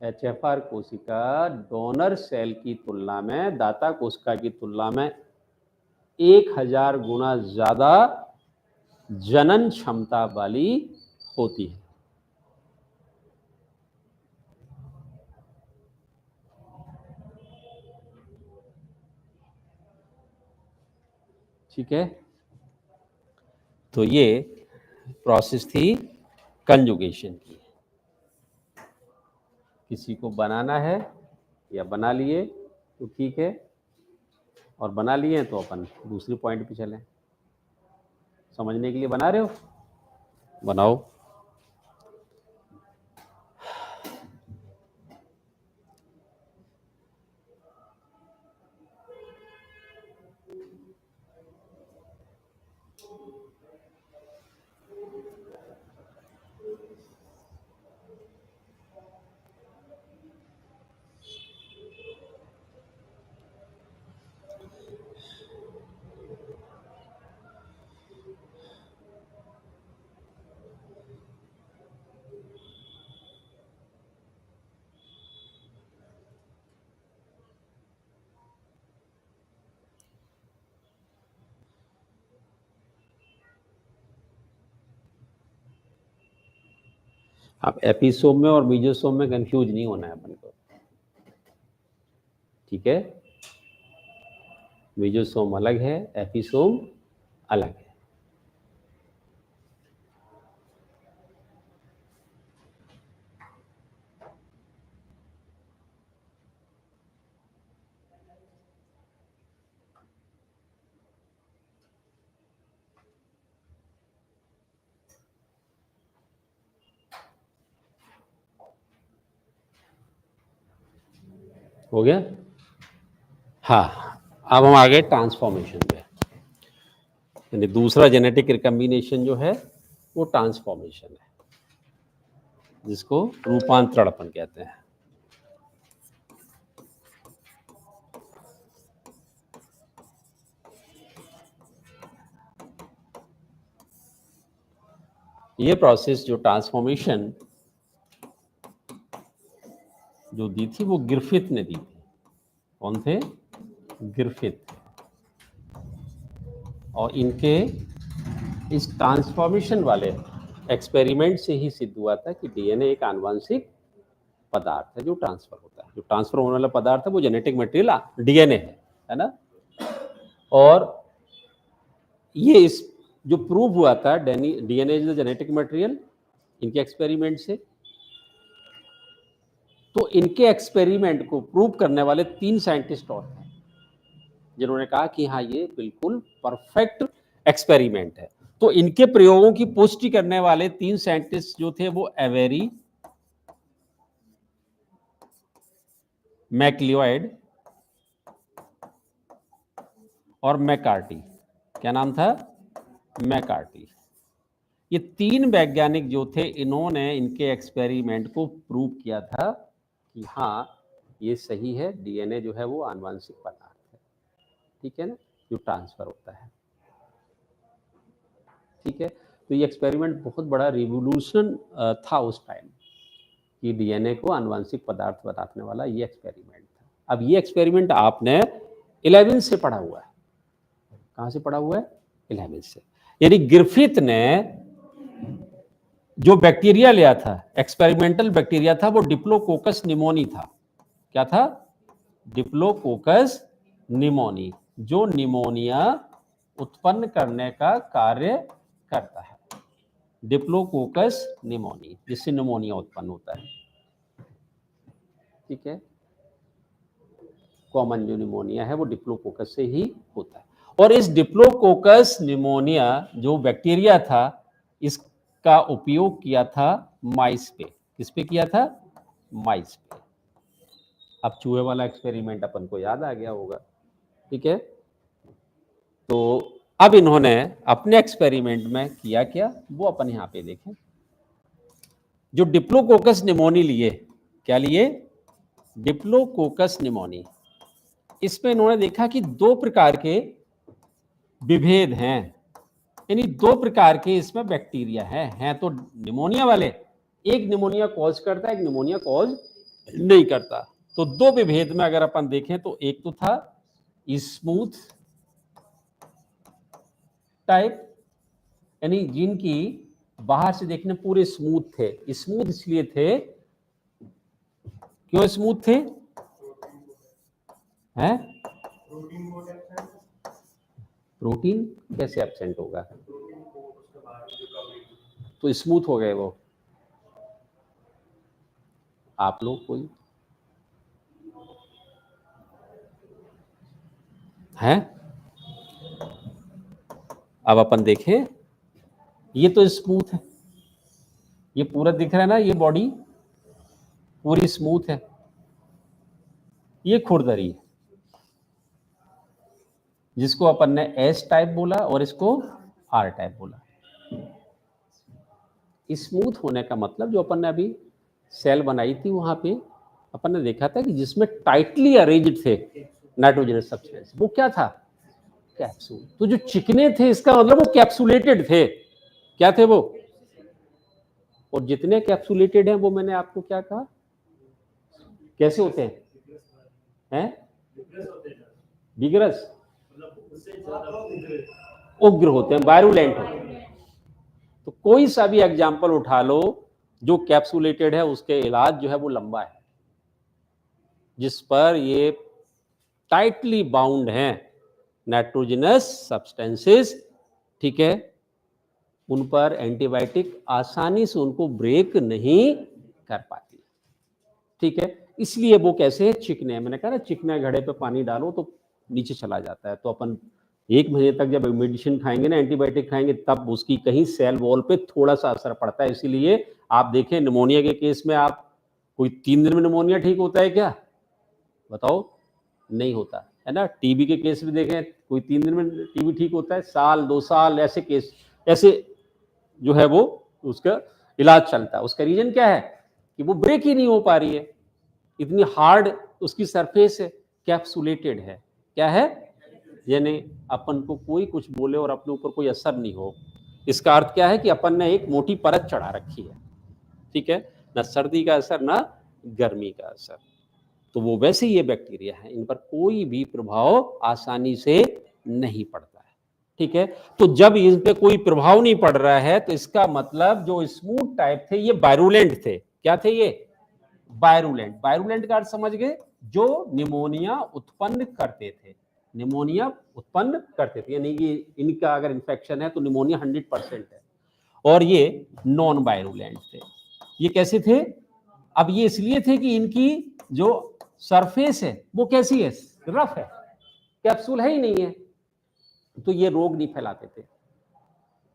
HFR कोशिका डोनर सेल की तुलना में, दाता कोशिका की तुलना में 1000 गुना ज्यादा जनन क्षमता वाली होती है। ठीक है, तो ये प्रोसेस थी कंजुगेशन की। किसी को बनाना है या बना लिए तो ठीक है, और बना लिए तो अपन दूसरी पॉइंट पे चलें। समझने के लिए बना रहे हो, बनाओ। अब एपिसोम में और मीजोसोम में कंफ्यूज नहीं होना है अपन को, ठीक है। मीजोसोम अलग है, एपिसोम अलग है। हो गया। हाँ, अब हम आ गए ट्रांसफॉर्मेशन पे, यानी दूसरा जेनेटिक रिकम्बिनेशन जो है वो ट्रांसफॉर्मेशन है, जिसको रूपांतरण अपन कहते हैं। ये प्रोसेस जो ट्रांसफॉर्मेशन जो दी थी वो ग्रिफिथ ने दी थी। कौन थे? ग्रिफिथ। और इनके इस ट्रांसफॉर्मेशन वाले एक्सपेरिमेंट से ही सिद्ध हुआ था कि डीएनए एक आनुवंशिक पदार्थ है जो ट्रांसफर होता है। जो ट्रांसफर होने वाला पदार्थ है वो जेनेटिक मटेरियल डीएनए है ना। और ये इस जो प्रूव हुआ था DNA is the genetic material इनके एक्सपेरिमेंट से, तो इनके एक्सपेरिमेंट को प्रूव करने वाले 3 साइंटिस्ट और हैं जिन्होंने कहा कि हाँ ये बिल्कुल परफेक्ट एक्सपेरिमेंट है। तो इनके प्रयोगों की पुष्टि करने वाले 3 साइंटिस्ट जो थे वो एवेरी, मैक्लियोइड और मैकार्टी। क्या नाम था? मैकार्टी। ये 3 वैज्ञानिक जो थे, इन्होंने इनके एक्सपेरिमेंट को प्रूव किया था कि हाँ ये सही है, डीएनए जो है वो आनुवंशिक पदार्थ है, ठीक है ना, जो ट्रांसफर होता है, ठीक है। तो ये एक्सपेरिमेंट बहुत बड़ा रिवोल्यूशन था उस टाइम कि डीएनए को आनुवंशिक पदार्थ बताने वाला ये एक्सपेरिमेंट था। अब ये एक्सपेरिमेंट आपने 11 से पढ़ा हुआ है। कहाँ से पढ़ा हुआ है? 11 से। यानी ग्रिफिथ ने जो बैक्टीरिया लिया था, एक्सपेरिमेंटल बैक्टीरिया था, वो डिप्लोकोकस निमोनी था। क्या था? डिप्लोकोकस निमोनी, जो निमोनिया उत्पन्न करने का कार्य करता है। डिप्लोकोकस निमोनी, जिससे निमोनिया उत्पन्न होता है, ठीक है। कॉमन जो निमोनिया है वो डिप्लोकोकस से ही होता है। और इस डिप्लोकोकस निमोनिया जो बैक्टीरिया था, इसका उपयोग किया था माइस पे। किस पे किया था? माइस पे। अब चूहे वाला एक्सपेरिमेंट अपन को याद आ गया होगा, ठीक है। तो अब इन्होंने अपने एक्सपेरिमेंट में किया क्या, वो अपन यहां पे देखें। जो डिप्लोकोकस निमोनी लिए, क्या लिए? Diplococcus pneumoniae. इसमें इन्होंने देखा कि 2 प्रकार के विभेद हैं, यानी 2 प्रकार के इसमें बैक्टीरिया हैं तो निमोनिया वाले, एक निमोनिया कॉज करता है, एक निमोनिया कॉज नहीं करता। तो 2 विभेद में अगर अपन देखें तो एक तो था स्मूथ टाइप, यानी जिनकी बाहर से देखने पूरे स्मूथ थे। स्मूथ इसलिए थे, क्यों स्मूथ थे? हैं? प्रोटीन कैसे एब्सेंट होगा? तो स्मूथ हो गए वो। आप लोग कोई हैं? अब अपन देखें, ये तो स्मूथ है, ये पूरा दिख रहा है ना, ये बॉडी पूरी स्मूथ है, ये खुरदरी है, जिसको अपन ने एस टाइप बोला और इसको आर टाइप बोला। स्मूथ होने का मतलब, जो अपन ने अभी सेल बनाई थी वहां पे अपन ने देखा था कि जिसमें टाइटली अरेंज्ड थे नाइट्रोजनस सब्सटेंस, वो क्या था? कैप्सूल। तो जो चिकने थे, इसका मतलब वो कैप्सुलेटेड थे। क्या थे वो? और जितने कैप्सुलेटेड हैं वो मैंने आपको क्या कहा, कैसे होते हैं? विगरस, उग्र होते हैं, वायरुलेंट होते हैं। तो कोई सा भी एग्जाम्पल उठा लो जो कैप्सुलेटेड है, उसके इलाज जो है वो लंबा है, जिस पर ये टाइटली बाउंड हैं नाइट्रोजनस सब्सटेंसेस, ठीक है, उन पर एंटीबायोटिक आसानी से उनको ब्रेक नहीं कर पाती, ठीक है। इसलिए वो कैसे है? चिकने। मैंने कहा ना, चिकने घड़े पे पानी डालो तो नीचे चला जाता है। तो अपन 1 महीने तक जब मेडिसिन खाएंगे ना, एंटीबायोटिक खाएंगे, तब उसकी कहीं सेल वॉल पे थोड़ा सा असर पड़ता है। इसीलिए आप देखें निमोनिया के केस में, आप कोई 3 दिन में निमोनिया ठीक होता है क्या? बताओ, नहीं होता है ना। टीबी के केस में देखें, कोई 3 दिन में टीबी ठीक होता है? साल 2 साल ऐसे केस, ऐसे जो है वो उसका इलाज चलता है। उसका रीजन क्या है? कि वो ब्रेक ही नहीं हो पा रही है, इतनी हार्ड उसकी सरफेस है, कैप्सुलेटेड है। क्या है? यानी अपन को कोई कुछ बोले और अपने ऊपर कोई असर नहीं हो। इसका अर्थ क्या है? कि अपन ने एक मोटी परत चढ़ा रखी है, ठीक है, ना सर्दी का असर ना गर्मी का असर। तो वो वैसे ये बैक्टीरिया है, इन पर कोई भी प्रभाव आसानी से नहीं पड़ता है, ठीक है। तो जब इन पे कोई प्रभाव नहीं पड़ रहा है, तो इसका मतलब जो स्मूथ टाइप थे ये वायरुलेंट थे। क्या थे ये? वायरुलेंट। वायरुलेंट का अर्थ समझ गए? जो निमोनिया उत्पन्न करते थे, निमोनिया उत्पन्न करते थे, यानी कि इनका अगर इन्फेक्शन है तो निमोनिया 100% है। और ये नॉन वायरुलेंट थे। ये कैसे थे? अब ये इसलिए थे कि इनकी जो सरफेस है वो कैसी है? रफ है, कैप्सूल है ही नहीं है, तो ये रोग नहीं फैलाते थे,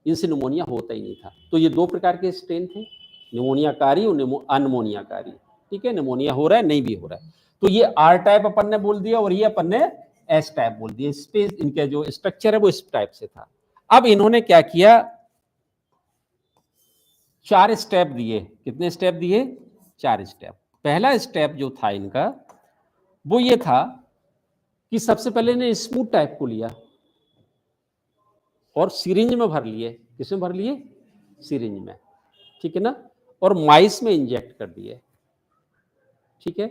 इनसे निमोनिया होता ही नहीं था। तो ये 2 प्रकार के स्ट्रेन थे, निमोनियाकारी और अनमोनियाकारी, ठीक है। निमोनिया हो रहा है, नहीं भी हो रहा है। तो ये आर टाइप अपन ने बोल दिया और ये अपन ने एस टाइप बोल दिया। स्पेस, इनका जो स्ट्रक्चर है वो इस टाइप से था। अब इन्होंने क्या किया, 4 स्टेप दिए। कितने स्टेप दिए? 4 स्टेप। पहला स्टेप जो था इनका वो ये था कि सबसे पहले ने स्मूथ टाइप को लिया और सिरिंज में भर लिए। किसमें भर लिए? सिरिंज में, ठीक है ना, और माइस में इंजेक्ट कर दिए, ठीक है।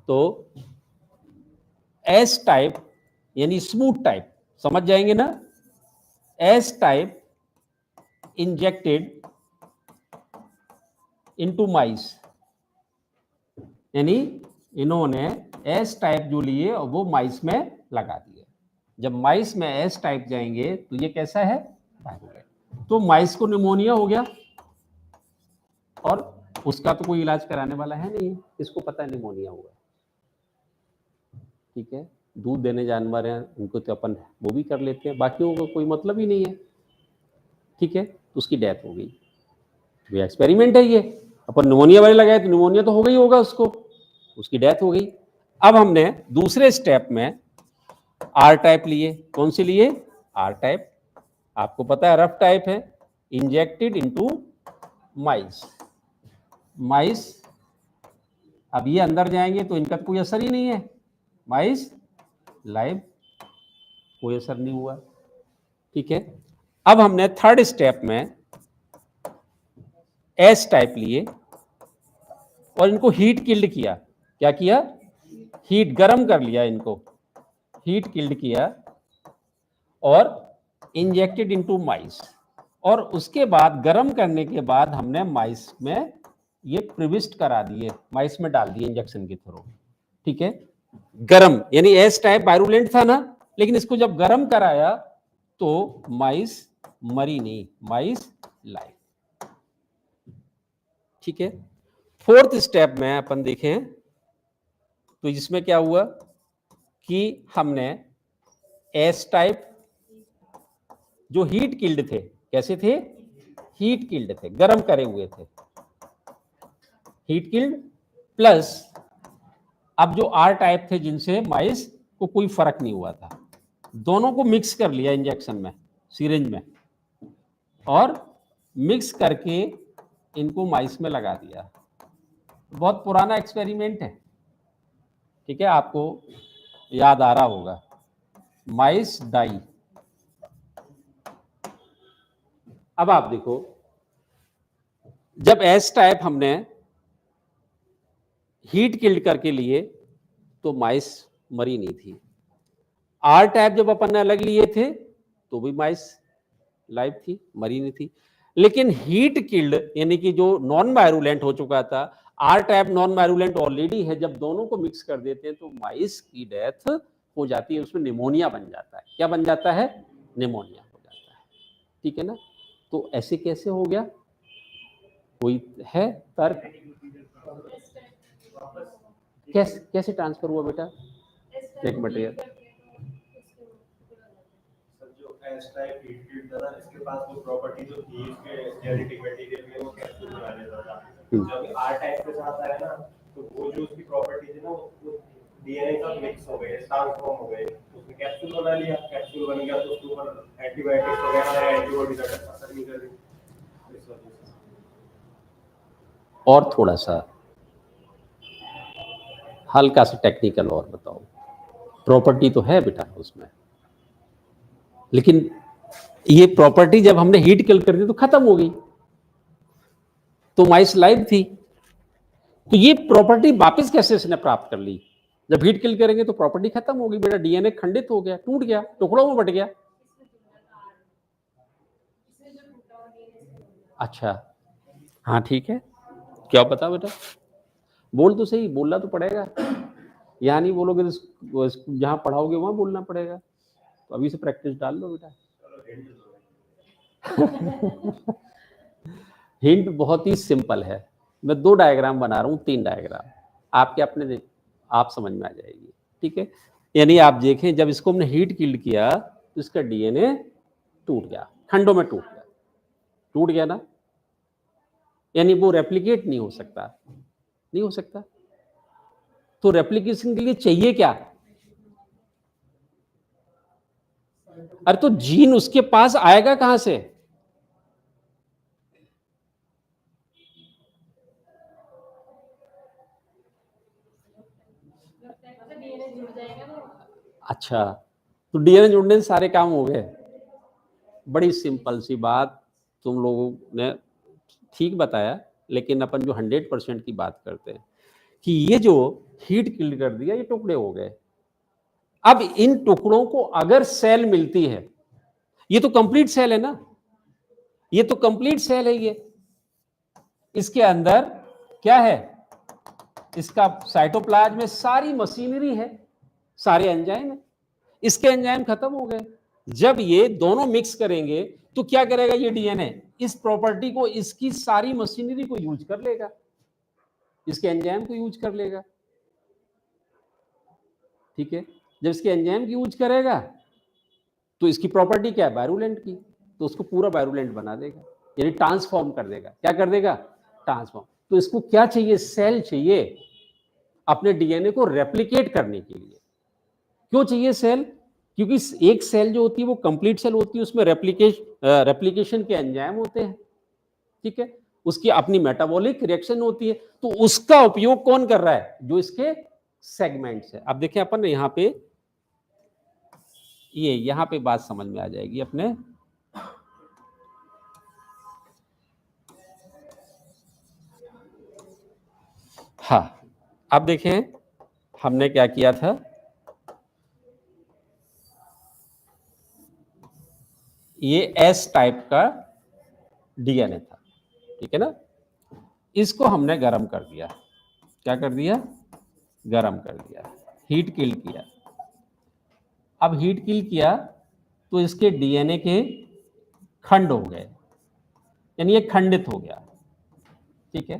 तो एस टाइप यानी स्मूथ टाइप, समझ जाएंगे ना, एस टाइप इंजेक्टेड इनटू माइस, यानी इन्होंने एस टाइप जो लिए और वो माइस में लगा दिए। जब माइस में एस टाइप जाएंगे तो ये कैसा है? तो माइस को निमोनिया हो गया और उसका तो कोई इलाज कराने वाला है नहीं, इसको पता है निमोनिया हुआ, ठीक है। दूध देने जानवर हैं उनको तो अपन वो भी कर लेते हैं, बाकियों को कोई मतलब ही नहीं है, ठीक है। तो उसकी डेथ हो गई। ये एक्सपेरिमेंट है, ये अपन निमोनिया वाले लगाए तो निमोनिया तो हो गई होगा उसको, उसकी डेथ हो गई। अब हमने दूसरे स्टेप में आर टाइप लिए। कौन से लिए? R type. आपको पता है रफ टाइप है, इंजेक्टेड इनटू माइस। माइस, अब ये अंदर जाएंगे तो इनका कोई असर ही नहीं है, माइस लाइव, कोई असर नहीं हुआ, ठीक है। अब हमने थर्ड स्टेप में एस टाइप लिए और इनको हीट किल्ड किया। क्या किया? हीट गर्म कर लिया इनको, हीट किल्ड किया और इंजेक्टेड इनटू माइस। और उसके बाद गर्म करने के बाद हमने माइस में ये प्रिविस्ट करा दिए, माइस में डाल दिए इंजेक्शन के थ्रू, ठीक है। गरम यानी एस टाइप वायरुलेंट था ना, लेकिन इसको जब गरम कराया तो माइस मरी नहीं, माइस लाइव, ठीक है। फोर्थ स्टेप में अपन देखें तो इसमें क्या हुआ कि हमने एस टाइप जो हीट किल्ड थे, कैसे थे? हीट किल्ड थे, गरम करे हुए थे, हीट किल्ड, प्लस अब जो आर टाइप थे जिनसे माइस को कोई फर्क नहीं हुआ था, दोनों को मिक्स कर लिया इंजेक्शन में, सिरिंज में, और मिक्स करके इनको माइस में लगा दिया। बहुत पुराना एक्सपेरिमेंट है, ठीक है, आपको याद आ रहा होगा, माइस डाई। अब आप देखो, जब एस टाइप हमने हीट किल्ड करके लिए तो माइस मरी नहीं थी। आर टाइप जब अपन ने अलग लिए थे तो भी माइस लाइव थी, मरी नहीं थी। लेकिन हीट किल्ड यानी कि जो नॉन वायरुलेंट हो चुका था, R type non virulent already है, जब दोनों को मिक्स कर देते हैं तो माइस की डेथ हो जाती है, उसमें निमोनिया बन जाता है। क्या बन जाता है? निमोनिया हो जाता है, ठीक है ना। तो ऐसे कैसे हो गया? कोई है तर्क? कैसे ट्रांसफर हुआ बेटा? एक मिनट यार, एस टाइप हीट किल्ड था ना, इसके पास वो प्रॉपर्टी जो थी इसके जेनेटिक मटेरियल में, वो कैप्सूल बना लेता था। जब आर टाइप के साथ आया ना, तो वो जो उसकी प्रॉपर्टी थी ना, वो डीएनए का मिक्स हो गए, ट्रांसफॉर्म हो गए, उसने कैप्सूल बना लिया। कैप्सूल बन गया तो उसके ऊपर एंटीबायोटिक्स वगैरह है, एंटीबॉडी का असर नहीं कर रही इस वजह से। और थोड़ा सा हल्का सा टेक्निकल और बताओ। प्रॉपर्टी तो है बेटा उसमें, लेकिन ये प्रॉपर्टी जब हमने हीट किल कर दी तो खत्म हो गई, तो माइस लाइव थी। तो ये प्रॉपर्टी वापस कैसे इसने प्राप्त कर ली? जब हीट किल करेंगे तो प्रॉपर्टी खत्म हो गई बेटा, डीएनए खंडित हो गया, टूट गया, टुकड़ों में बट गया। अच्छा, हाँ ठीक है, क्या पता बेटा, बोल तो सही, बोलना तो पड़ेगा, यहाँ नहीं बोलोगे तो जहाँ पढ़ाओगे वहां बोलना पड़ेगा। तो अभी से प्रैक्टिस डाल लो बेटा। हिंट बहुत ही सिंपल है, मैं 2 डायग्राम बना रहा हूँ, 3 डायग्राम, आपके अपने आप समझ में आ जाएगी, ठीक है। यानी आप देखें, जब इसको हमने हीट किल्ड किया तो इसका डीएनए टूट गया, खंडों में टूट गया ना, यानी वो रेप्लिकेट नहीं हो सकता, नहीं हो सकता। तो रेप्लिकेशन के लिए चाहिए क्या? अरे तो जीन उसके पास आएगा कहां से? जुड़ जाएगा ना। अच्छा, तो डीएनए जुड़ने से सारे काम हो गए। बड़ी सिंपल सी बात तुम लोगों ने ठीक बताया, लेकिन अपन जो 100% की बात करते हैं कि ये जो हीट किल कर दिया, ये टुकड़े हो गए। अब इन टुकड़ों को अगर सेल मिलती है, ये तो कंप्लीट सेल है ना, ये तो कंप्लीट सेल है। ये इसके अंदर क्या है, इसका साइटोप्लाज्म में सारी मशीनरी है, सारे एंजाइम है। इसके एंजाइम खत्म हो गए। जब ये दोनों मिक्स करेंगे तो क्या करेगा ये डीएनए, इस प्रॉपर्टी को, इसकी सारी मशीनरी को यूज कर लेगा, इसके एंजाइम को यूज कर लेगा। ठीक है, जब इसके एंजाइम की यूज करेगा तो इसकी प्रॉपर्टी क्या है, वायरुलेंट की, तो उसको पूरा वायरुलेंट बना देगा, यानी ट्रांसफॉर्म कर देगा। क्या कर देगा, ट्रांसफॉर्म। तो इसको क्या चाहिए, सेल चाहिए अपने डीएनए को रेप्लिकेट करने के लिए। क्यों चाहिए सेल, क्योंकि एक सेल जो होती है वो कंप्लीट सेल होती है, उसमें रेप्लिकेशन के एंजाइम होते हैं। ठीक है, उसकी अपनी मेटाबॉलिक रिएक्शन होती है, तो उसका उपयोग कौन कर रहा है, जो इसके सेगमेंट्स है। अब देखें अपन यहां पे, ये यहां पे बात समझ में आ जाएगी अपने। हाँ, अब देखें हमने क्या किया था, ये एस टाइप का डीएनए था, ठीक है ना। इसको हमने गर्म कर दिया। क्या कर दिया, गर्म कर दिया, हीट किल किया। अब हीट किल किया तो इसके डीएनए के खंड हो गए, यानी ये खंडित हो गया। ठीक है,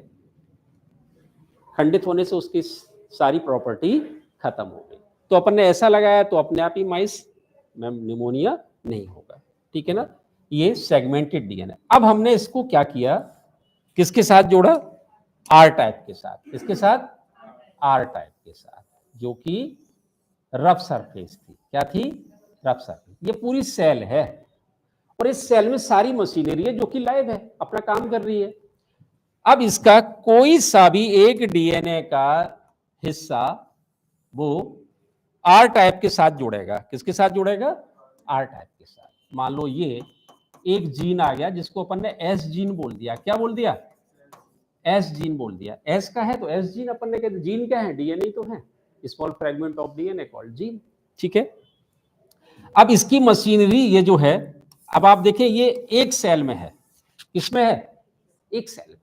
खंडित होने से उसकी सारी प्रॉपर्टी खत्म हो गई। तो अपन ने ऐसा लगाया तो अपने आप ही माइस में निमोनिया नहीं होगा। ठीक है ना, ये सेगमेंटेड डीएनए। अब हमने इसको क्या किया, किसके साथ जोड़ा, आर टाइप के साथ। किसके साथ, आर टाइप के साथ, जो कि रफ सरफेस थी। क्या थी, रफ सरफेस। ये पूरी सेल है और इस सेल में सारी मशीनरी है जो कि लाइव है, अपना काम कर रही है। अब इसका कोई सा भी एक डीएनए का हिस्सा वो आर टाइप के साथ जुड़ेगा। किसके साथ जुड़ेगा, आर टाइप के साथ। मान लो ये एक जीन आ गया जिसको अपन ने एस जीन बोल दिया। क्या बोल दिया, एस जीन बोल दिया। एस का है तो एस जीन अपन ने कहते, जीन क्या है, डीएनए तो है, small fragment of DNA called gene. ठीक है, अब इसकी मशीनरी ये जो है, अब आप देखें ये एक सेल में है। किसमें है, एक सेल में।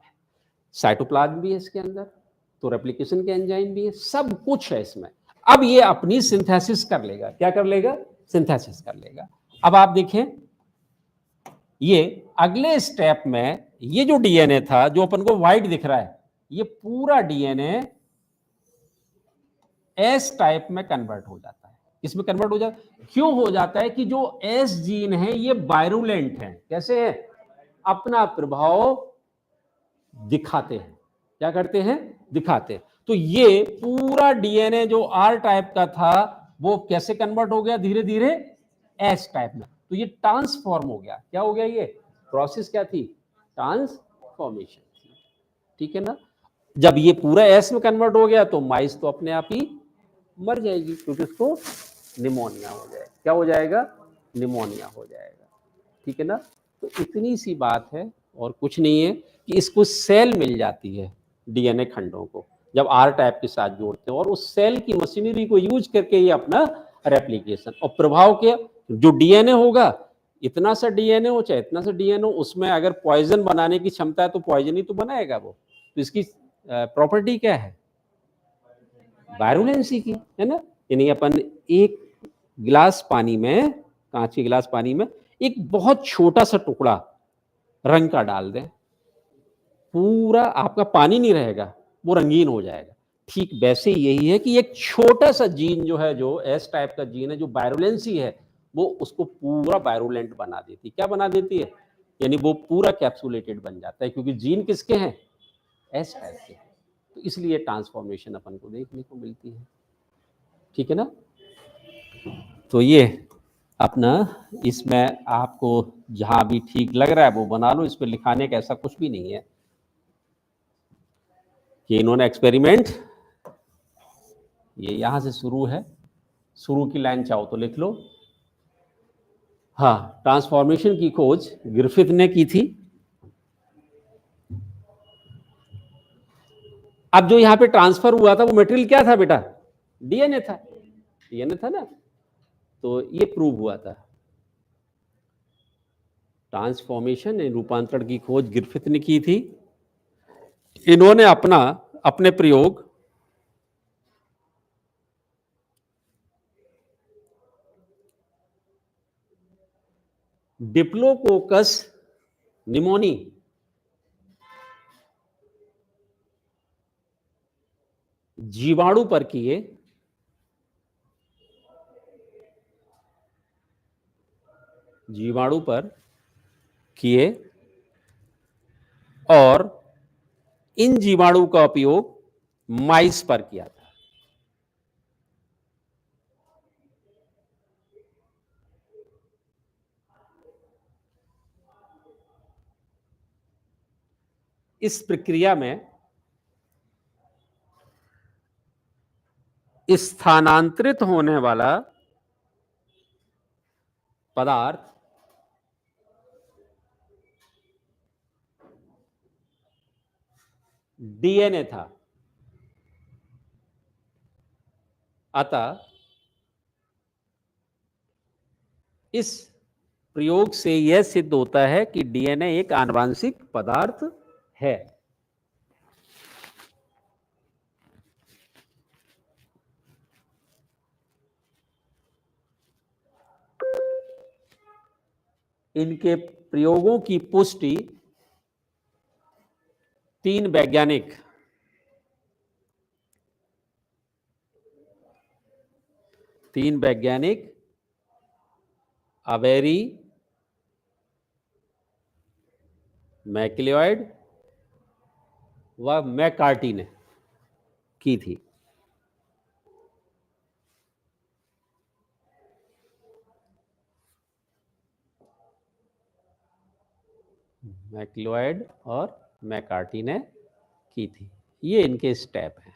साइटोप्लाज्म भी है इसके अंदर, तो रेप्लिकेशन के एंजाइम भी है, सब कुछ है इसमें। अब ये अपनी सिंथेसिस कर लेगा। क्या कर लेगा, सिंथेसिस कर लेगा। अब आप देखें ये अगले स्टेप में ये जो डीएनए था जो अपन को व्हाइट दिख रहा है, ये पूरा डीएनए एस टाइप में कन्वर्ट हो जाता है। इसमें कन्वर्ट हो जाता है, क्यों हो जाता है कि जो एस जीन है ये वायरुलेंट है। कैसे है, अपना प्रभाव दिखाते हैं। क्या करते हैं, दिखाते हैं। तो ये पूरा डीएनए जो आर टाइप का था वो कैसे कन्वर्ट हो गया, धीरे धीरे एस टाइप में। तो ये ट्रांसफॉर्म हो गया। क्या हो गया, ये प्रोसेस क्या थी, ट्रांसफॉर्मेशन थी। ठीक है ना। जब ये पूरा एस में कन्वर्ट हो गया तो माइस तो अपने आप ही मर जाएगी, क्योंकि उसको निमोनिया हो जाएगा। क्या हो जाएगा, निमोनिया हो जाएगा। ठीक है ना। तो इतनी सी बात है और कुछ नहीं है कि इसको सेल मिल जाती है डीएनए खंडों को जब आर टाइप के साथ जोड़ते हैं, और उस सेल की मशीनरी को यूज करके ये अपना रेप्लिकेशन और प्रभाव के जो डीएनए होगा, इतना सा डीएनए हो चाहे इतना सा डीएनए हो, उसमें अगर पॉइजन बनाने की क्षमता है तो पॉइजन ही तो बनाएगा वो। तो इसकी प्रॉपर्टी क्या है, वायरुलेंसी की, है ना। यानी अपन एक गिलास पानी में, कांच के गिलास पानी में एक बहुत छोटा सा टुकड़ा रंग का डाल दें, पूरा आपका पानी नहीं रहेगा, वो रंगीन हो जाएगा। ठीक वैसे यही है कि एक छोटा सा जीन जो है, जो एस टाइप का जीन है, जो वायरुलेंसी है, वो उसको पूरा वायरुलेंट बना देती। क्या बना देती है, यानी वो पूरा कैप्सुलेटेड बन जाता है, क्योंकि जीन किसके हैं, एस टाइप के। तो इसलिए ट्रांसफॉर्मेशन अपन को देखने को मिलती है। ठीक है ना। तो ये अपना इसमें आपको जहां भी ठीक लग रहा है वो बना लो, इस पर लिखाने का ऐसा कुछ भी नहीं है कि इन्होंने एक्सपेरिमेंट, ये यहां से शुरू है शुरू की लाइन चाहो तो लिख लो। हाँ, ट्रांसफॉर्मेशन की खोज ग्रिफिथ ने की थी। अब जो यहां पे ट्रांसफर हुआ था वो मटेरियल क्या था बेटा? डीएनए था। डीएनए था ना, तो ये प्रूव हुआ था। ट्रांसफॉर्मेशन रूपांतरण की खोज ग्रिफिथ ने की थी। इन्होंने अपने प्रयोग डिप्लोकोकस निमोनी जीवाणु पर किए। जीवाणु पर किए और इन जीवाणु का उपयोग माइस पर किया था। इस प्रक्रिया में स्थानांतरित होने वाला पदार्थ डीएनए था। अतः इस प्रयोग से यह सिद्ध होता है कि डीएनए एक आनुवांशिक पदार्थ है। इनके प्रयोगों की पुष्टि तीन वैज्ञानिक अवेरी, मैक्लिओड व मैकार्टी ने की थी। मैक्लिओड और मैकार्टी ने की थी। ये इनके स्टेप हैं।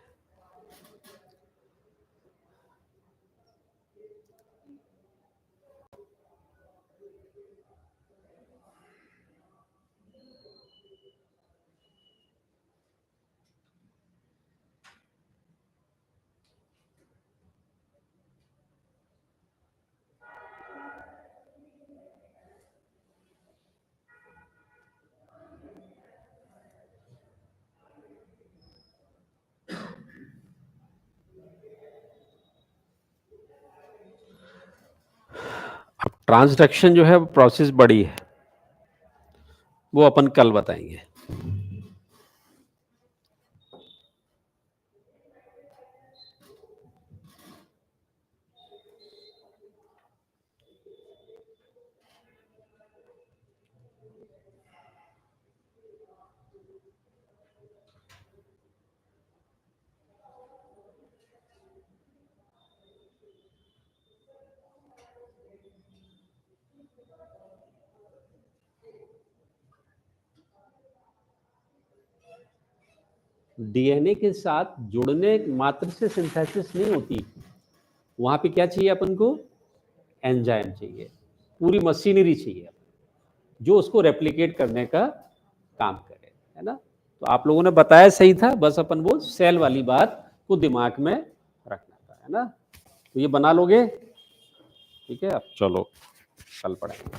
अब ट्रांसडक्शन जो है वो प्रोसेस बड़ी है, वो अपन कल बताएंगे। डीएनए के साथ जुड़ने मात्र से सिंथेसिस नहीं होती, वहां पे क्या चाहिए अपन को? एंजाइम चाहिए, पूरी मशीनरी चाहिए जो उसको रेप्लिकेट करने का काम करे, है ना। तो आप लोगों ने बताया सही था, बस अपन वो सेल वाली बात को दिमाग में रखना था, है ना। तो ये बना लोगे, ठीक है। अब चलो कल पढ़ेंगे।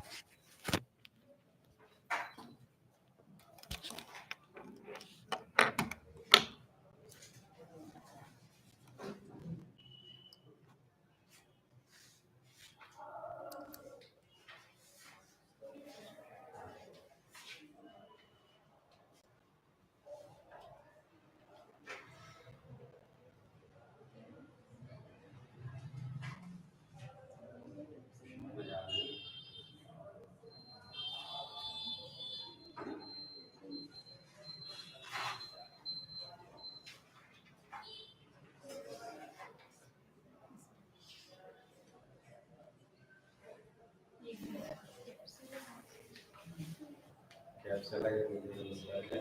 कैसा लगे?